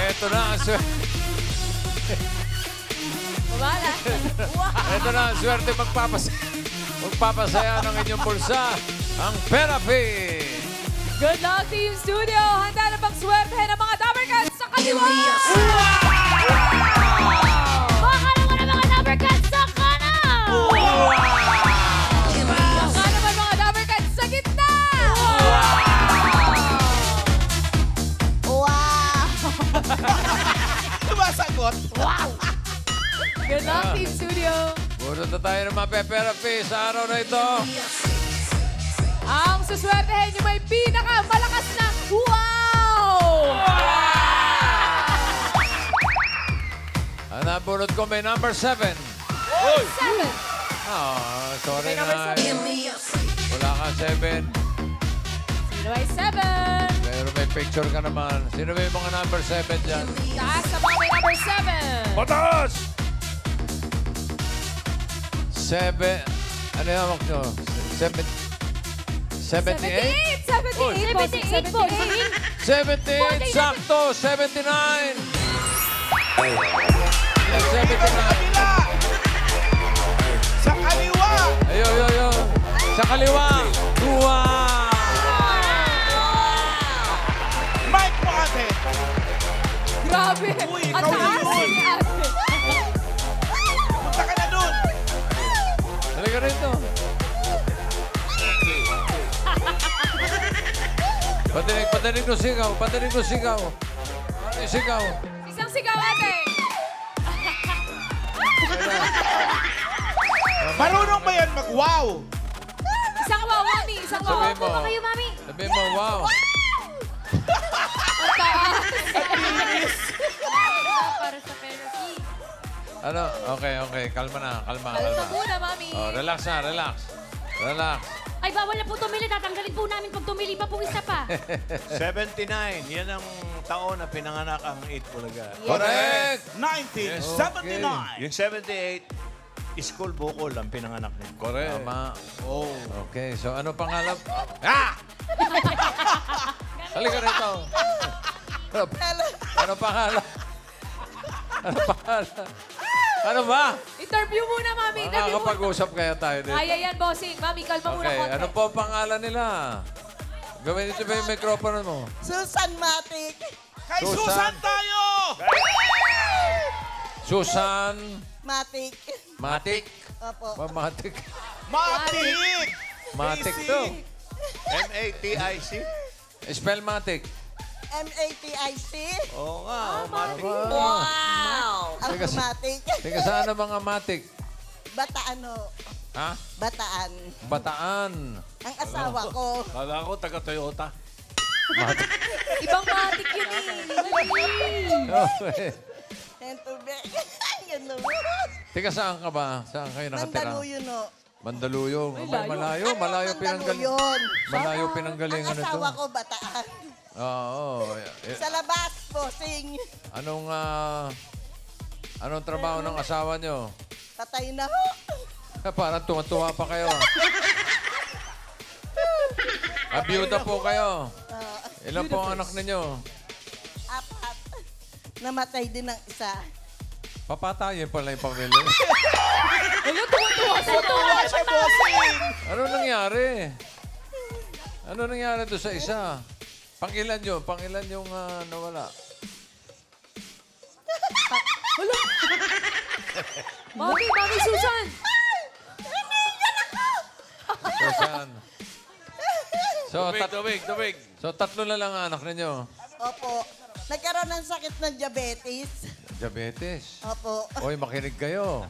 Ito na ang swerte. Wala. Ito na ang swerte magpapasaya ng inyong bulsa. Ang Therapy. Good luck, Team Studio! Handa na bang swerte ng mga Dabbercats sa kaliwa? Baka naman ang mga Dabbercats sa kanan! Baka naman mga Dabbercats sa gitna! Sumasagot. Wow! Good luck, Team Studio! Bunot na tayo ng mga Therapy sa araw na ito. Ang suswertehin niyo may pinakamalakas na wow! Ang nabunot ko may number 7. 7! Sorry May number na. 7. Wala ka 7. Sino ay 7? Pero may picture ka naman. Sino ba yung mga number 7 dyan? Taas sa mga may number 7. Patas! 7. Ano yung hawak nyo? 78? 78! 78! 78, sakto! 79! Ilang 79? Sa kaliwa. Ayo. Sa kaliwa! Wow! Mike mo, ate. Grabe! Uy, Ang ikaw taas yun. ni ate. Punta ka na dun. Talaga rito. Patinig ko sigaw. Patinig ko sigaw. Ano yung sigaw? Isang sigaw, ate! Marunong ba yan mag-wow? Isang wow, mami! Isang wow! Sabihin mo. Ano kayo, mami? Sabihin mo, wow. Ang taas! Para sa therapy. Ano? Okay. Kalma na. Kalma. Kalma muna, mami! Oh, relax na. Relax. Ay, bawal na po tumili. Tatanggalin po namin pag tumili pa po isa pa. 79. Yan ang taon na pinanganak ang 8 Bulaga. Correct! 1979. Yung 78, school bukol ang pinanganak niya. Correct. Tama. Oh. Okay, so ano pangalan? Ah! Halika rito. Ano pangalan? Ano ba? Interview muna, mami! Interview muna! Makakapag-usap kaya tayo dito. Kaya yan, bossing. Mami, kalma muna Okay, konti. ano po ang pangalan nila? Gawin dito ba yung microphone mo? Susan Matic. Kay Susan. Susan tayo. Susan Matic. Matic. Opo. Matic. Matic. Matic to. M-A-T-I-C? Spell Matic. M-A-T-I-C. Oo nga, Matic. Wow! Ang Teka, Matic. Teka, saan ang mga Matic? Bataan ho. Ha? Bataan. Bataan. Ang asawa ko. Kala ko taga-Toyota. Matic. Ibang matik yun eh. Okay. Yung tubig. Yan no. Teka, saan ka ba? Saan kayo nakatira? Mandaluyo no. Mandaluyong. Ay, Abay, malayo. Malayo pinanggalingan. Mandaluyon. Malayo Ang pinanggalingan ito. asawa ko bataan. Oo. Sa labas, bossing. Anong trabaho ng asawa nyo? Patay na ho. Parang tuwa-tuwa pa kayo. Abiyuda po kayo. Ilan po ang anak ninyo? Apat. Namatay din ang isa. Papatayin pala yung pamilya. Hello, tuwa-tuwa sa Tuwa siya, bossing. Ano nangyari? Ano nangyari doon sa isa? Pangilan yun? Pangilan yung nawala? Mami, Mami Susan! Susan. Tubig. So, tatlo na lang ang anak ninyo. Opo. Nagkaroon ng sakit ng diabetes. Diabetes. Opo. Oy, makinig kayo.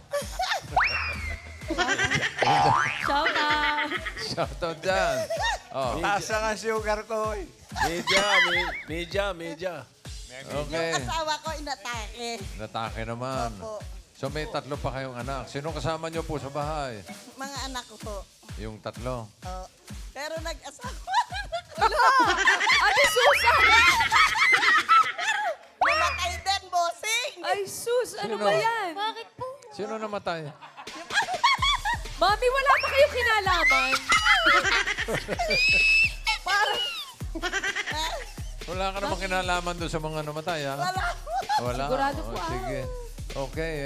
Shout out. Shoutout dyan. Oh, Taas ang sugar ko. Media. okay. Yung asawa ko inatake. Natake naman. Opo. So, may tatlo pa kayong anak. Sino kasama nyo po sa bahay? Mga anak ko po. Yung tatlo. Pero nag-asawa. Ate Susan! Namatay din, bossing. Ay, sus! Ano Sino? ba yan? Bakit po? Sino namatay? Mami, wala pa kayong kinalaman. Parang Wala ka namang kinalaman doon sa mga namatay, ha? Wala. Sigurado po, Sige. Okay,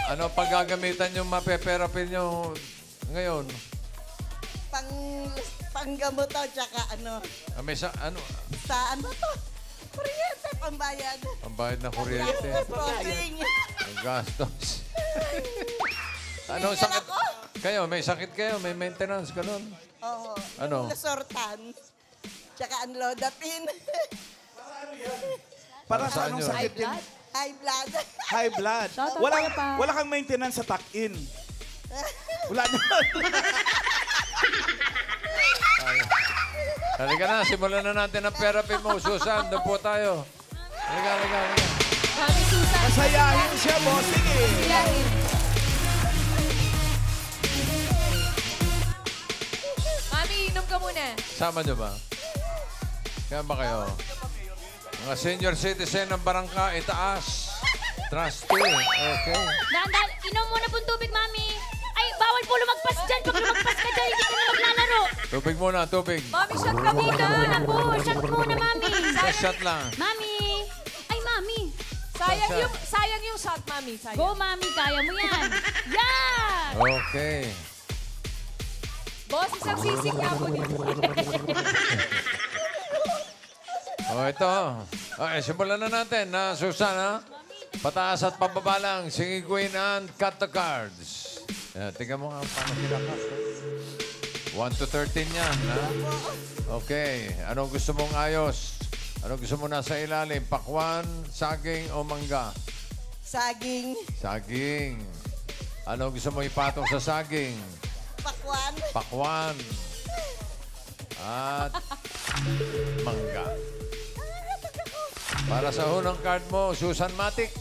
ano paggagamitan yung mape-therapy nyo ngayon? Panggamot to, tsaka ano, May ano? sa ano to? Kuryente, pambayad. Ang bayad na kuryente. Crossing. Ang gastos. Anong sakit? Kayo, may sakit kayo? May maintenance ka nun? Oo. Ano? Lasortan. Tsaka Anlodapin. Para Saan sa anong yun? sakit yun? High blood. High blood. Shoutout Wala, tayo pa. wala kang maintenance sa tuck-in. Wala naman. Halika na, simulan na natin ang therapy mo. Susan, doon po tayo. Halika. Mami Susan. Masayahin siya, bossing eh. Masayahin. Mami, inom ka muna. Sama nyo ba? Kaya ba kayo? Mga senior citizen ng barangay, itaas. Trusty. Okay. Dahan-dahan, inom muna pong tubig, Mami. Ay, bawal po lumagpas dyan. Pag lumagpas ka dyan, hindi ka na maglalaro. Tubig muna, tubig. Mami, shot ka muna. Muna po, shot muna, Mami. Just shot lang. Mami. Ay, Mami. Sayang yung shot, Mami. Sayang. Go, Mami. Kaya mo yan. Yan! Okay. Boss, isang sisig nga po dito. Ito. Okay, simulan na natin na Susana. Pataas at pababa lang. Singing Queen and cut the cards. Tingnan mo nga paano kinakat. 1 to 13 yan, ha? Okay. Anong gusto mong ayos? Anong gusto mo nasa ilalim? Pakwan, saging o mangga? Saging. Saging. Anong gusto mo ipatong sa saging? Pakwan. Pakwan. At mangga. Para sa unang card mo, Susan Matic.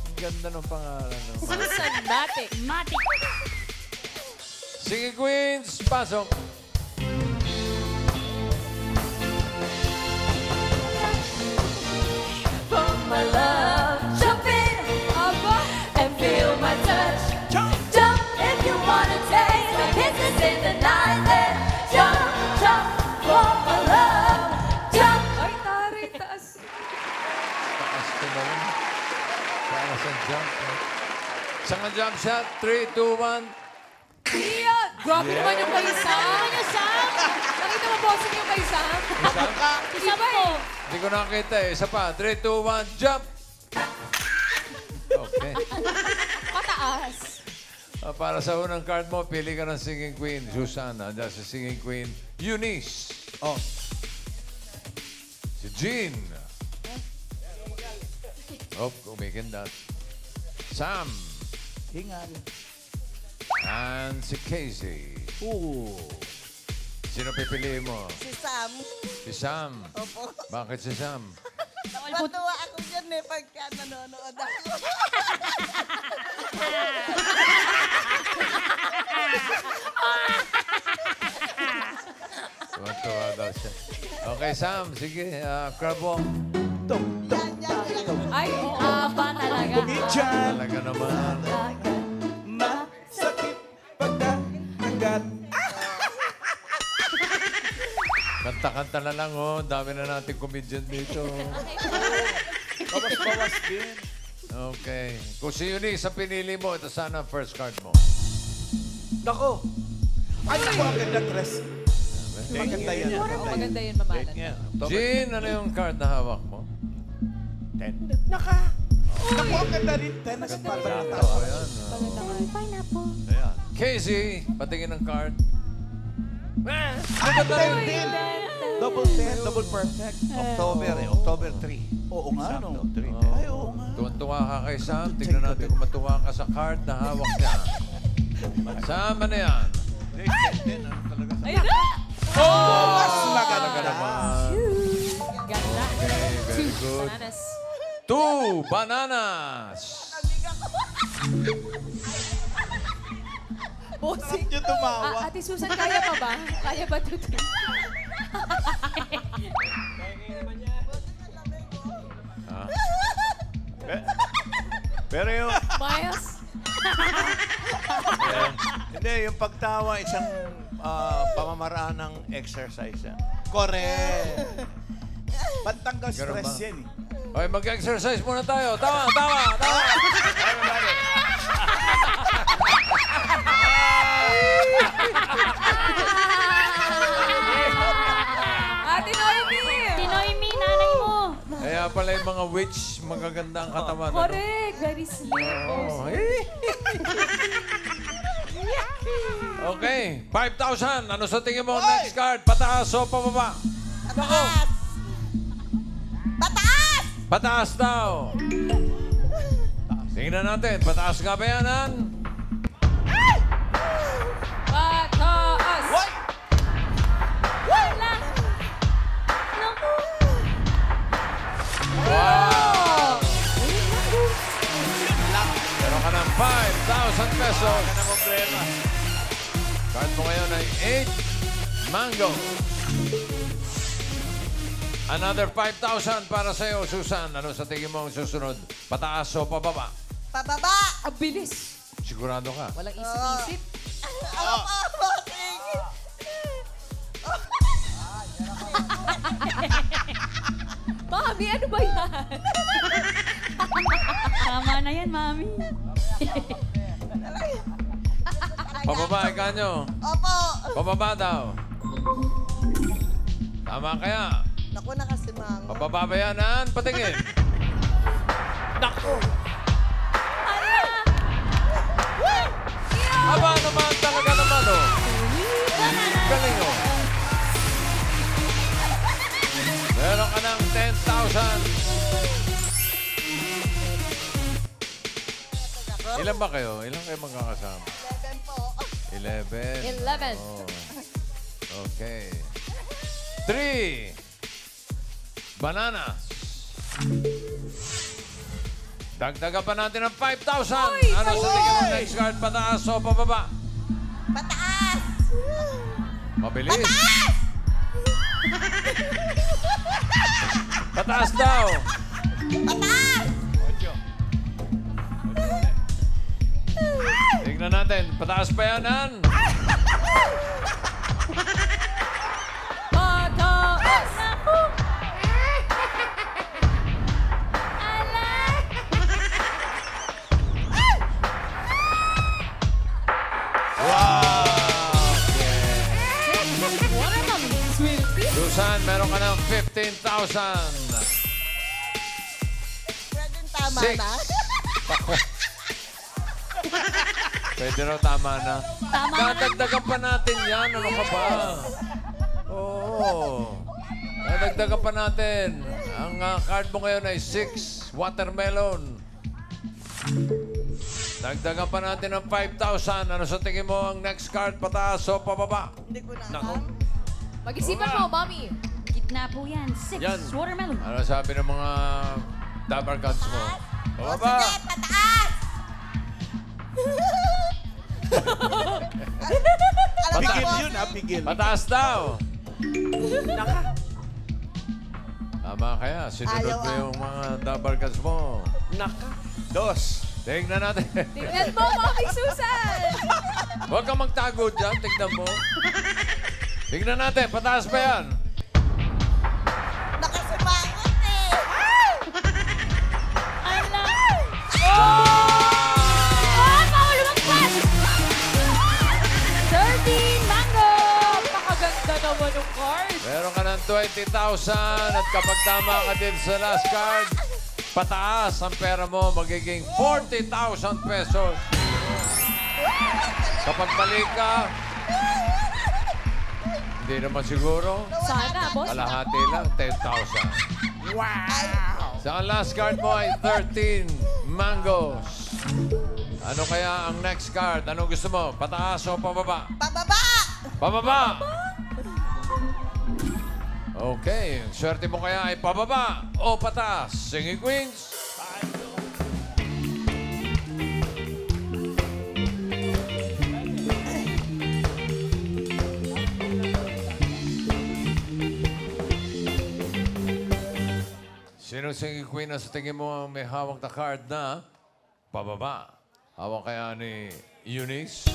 Ang ganda ng pangalan. Susan Matic. Matic. Sige, Queens, pasok. From my love, jump in, aba, and feel my touch. Jump! Jump if you wanna taste the kisses in the night. Then jump, jump, from my love, jump. Ay, tarik, taas. Taas ko na rin. Para sa jump. Sa nga jump shot, 3, 2, 1. Iyan! Grabe naman yung kay Sam. Ano, Sam? Nakita mo bossing yung kay Sam? Sam po. Hindi ko nakita eh. Isa pa. 3, 2, 1, jump! Okay. Pataas. Para sa unang card mo, pili ka ng singing queen, Susana. Dahil sa singing queen, Eunice. Oh. Si Jean. Oh, kumikindat. Sam. Hingal. And si Casey. Ooh. Sino pipiliin mo? Si Sam. Si Sam. Opo. Bakit si Sam? Matuwa ako dyan eh pagka nanonood ako. Tuwa daw siya. Okay, Sam. Sige, crab walk. Tung, tung, tung. Ay, oo. Aba talaga. Comedian. Talaga naman. Masakit pagkakangat. Kanta-kanta na lang, oh. Dami na nating comedian dito. Bawas-bawas din. Okay. Kung si Eunice ang pinili mo, ito sana ang first card mo. Nako. Ay, naku, ang ganda dress. Maganda yan. Maganda yun, mamalan. Date niya. Jean, ano yung card na hawak mo? 10. Naku, ang ganda rin. Tennis pa ba na Oh, ayan. Pineapple. Ayan. Casey, patingin ng card. Ah, 10 din. Double 10, double perfect. October 3. Oo nga, no? Sakto, 3. Ay, oo nga. Tuwan-tuwa ka kay Sam. Tingnan natin kung matuwa ka sa card na hawak niya. Sam, ano yan? Ayun na! Mas maganda. Talaga naman. Ganda. Okay, very good. Bananas. 2 bananas. Bossing. Yung tumawa. Ate Susan, kaya pa ba? Kaya ba ito? Ah, Pero yung... Miles? Hindi, yung pagtawa, isang pamamaraan ng exercise yan. Correct. Pantanggal Ganun stress ba? yan eh. Okay, mag-exercise muna tayo. Tawa, tawa, tawa. Ate Noemi! Tinoy nanay mo. Kaya pala yung mga witch, magaganda ang katawan. ano? Correct! Very sweet. Oh, okay, 5,000. Ano sa tingin mo? Next card, pataas o pababa? Pataas! Pataas! Pataas daw. Tingnan natin, pataas nga ba yan, Han? Pataas! Wala. Naku. Wow! Meron ka ng 5,000 pesos. Wala na problema. Card mo ngayon ay 8 mango. Another 5,000 para sa iyo, Susan. Ano sa tingin mo ang susunod? Pataas o pababa? Pababa! Ang bilis. Sigurado ka? Walang isip-isip. Opo, sige. Mami, ano ba yan? Tama na yan, mami. Pababa, ika nyo. Opo. Pababa daw. Tama kaya? Naku, nakasimango. Pababa ba yan, Han? Patingin. Nako! Aba naman, talaga naman, oh. Galing, oh. Meron ka ng 10,000. Ilan ba kayo? Ilan kayo magkakasama? 11 po. 11. 11. Oh. Okay. 3. Bananas. Dagdagan pa natin ng 5,000. Ano sa tingin mo next card? Pataas o pababa? Pataas! Mabilis. Pataas daw. Pataas! Tignan natin. Pataas pa yan, Han? Pataas! Naku. Ala. Wow! Watermelon. Sweet. Susan, meron ka ng 15,000. Pwede tama Six. na. Pwede raw, tama na. Tama na. Dadagdagan pa natin yan. Ano ka ba? Oo. Dadagdagan pa natin. Ang card mo ngayon ay 6. Watermelon. Dagdagan pa natin ng 5,000. Ano sa tingin mo ang next card? Pataas o pababa? Hindi ko na Nako. alam. Mag-isipan mo, Mami. Gitna po yan. 6. Yan. Watermelon. Ano sabi ng mga dabar cards mo? O Pababa. sige, pataas! Alam mo Pigil po, yun ha, pigil. Pataas daw. Tama kaya. Sinunod Ayaw, mo yung mga dabar cards mo. Naka! 2. Tingnan natin. Tingnan mo, Mami Susan. Huwag kang magtago dyan. Tignan mo. Tingnan natin. Pataas pa yan. nakasimangot eh. Ala. Oh! Bawal lumagpas. 13 mango! Pakaganda naman ng card. Meron ka ng 20,000 at kapag tama ka din sa last card, pataas ang pera mo, magiging 40,000 pesos. Kapag mali ka, hindi naman siguro, Sana, boss. kalahati lang, 10,000. Wow! Sa last card mo ay 13 mangoes. Ano kaya ang next card? Anong gusto mo? Pataas o pababa? Pababa! Pababa! Okay, ang swerte mo kaya ay pababa o pataas? Singing Queens? Sino singing queen na sa tingin mo ang may hawak na card na pababa? Hawak kaya ni Eunice?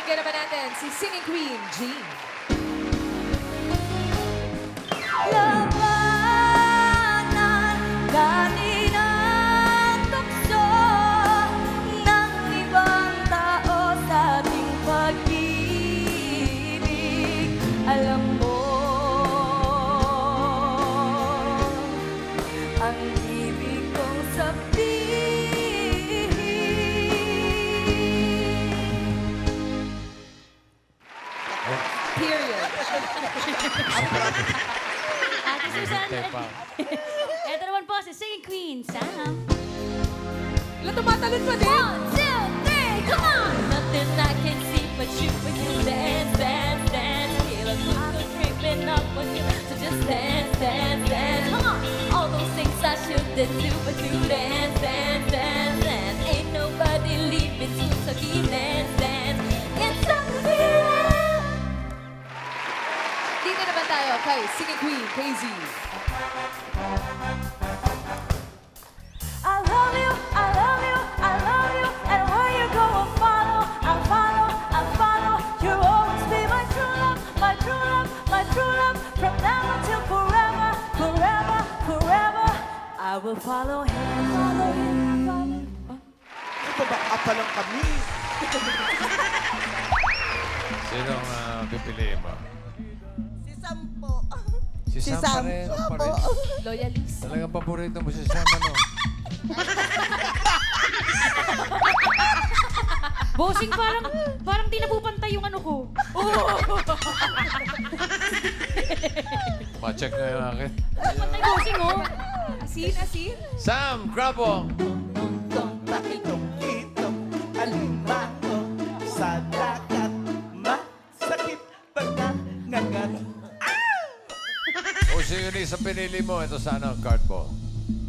Pakinggan naman natin si Singing Queen, Jean. Labanan kaninang tukso ng ibang tao sa ating pag-ibig. Alam mo, ang ibig kong sabihin. Period. Ate Susan. Hintay pa. Ito naman po si Singing Queen, Sam. Wala, tumatalon pa din. 1, 2, 3, come on! Nothing I can see but you when you dance, dance, dance. Feel a smile creeping up on you, so just dance, dance, dance. Come on! All those things I shouldn't do, but you dance, dance, dance, dance. Ain't nobody leaving soon, so keep dance, dance. It's up to you. Dito naman tayo kay Singing Queen, KZ. I love you, I love you, I love you. And where you go, I'll follow, I'll follow, I'll follow. You'll always be my true love, my true love, my true love. From now until forever, forever, forever. I will follow him, follow him, follow him. Babaka pa lang kami. Sinong pipiliin mo? Si Sam po. Si Sam pa rin. Pa rin. Loyalist. Talagang paborito mo si Sam, ano? Bossing, parang di napupantay yung ano ko. Pa-check na yung akin. Pantay bossing, oh. Asin, asin. Sam, grab mo! Pakitong-kitong alimango sa dagat. Masakit pag nangangat. O si Eunice ang pinili mo, ito sana ang card mo.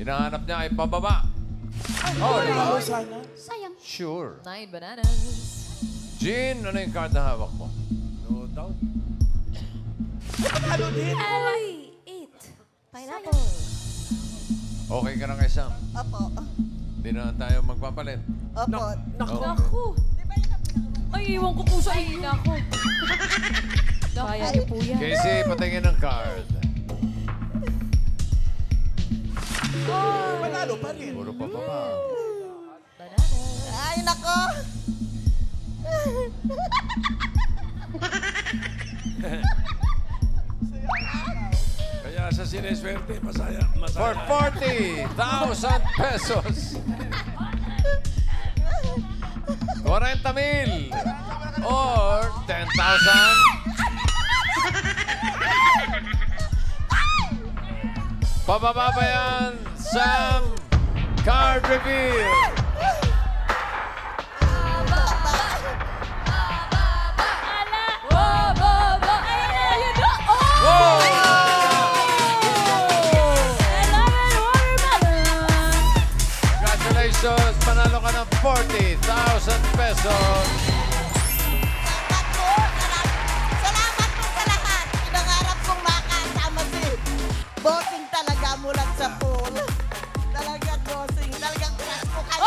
Hinahanap niya ay pababa. Oh, di ba? Sana. Sayang. Sure. 9 bananas. Jean, ano yung card na hawak mo? No doubt. Ano din? Ay, eat. Pineapple. Okay ka na kay Sam. Opo. Hindi na tayo magpapalit. Opo. Okay. Naku. Ay, iwan ko po sa inyo. Naku. Kaya niyo po yan. Casey, patingin ng card. Manalo pa rin. Puro pababa. Bananas. Ay, nako. Kaya sa sineswerte, masaya. For 40,000 pesos. 40,000 or 10,000. Pababa ba yan? Sam, card reveal. Whoa! Congratulations! Panalo ka ng 40,000 pesos. Salamat po sa lahat. Pinangarap kong makasama si Bossing talaga mulat sa pool. Talagang Bossing. Talagang crush ko kayo.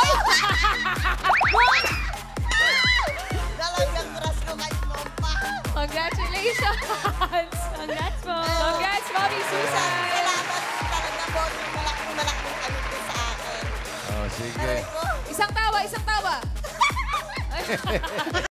Talagang crush ko kayo, Mompa. Congratulations! Congrats po. Congrats, Mommy Susan! Salamat talaga, Bossing. Malaking kayo po sa akin. Oh, sige. Aray ko. Isang tawa, isang tawa! Ay.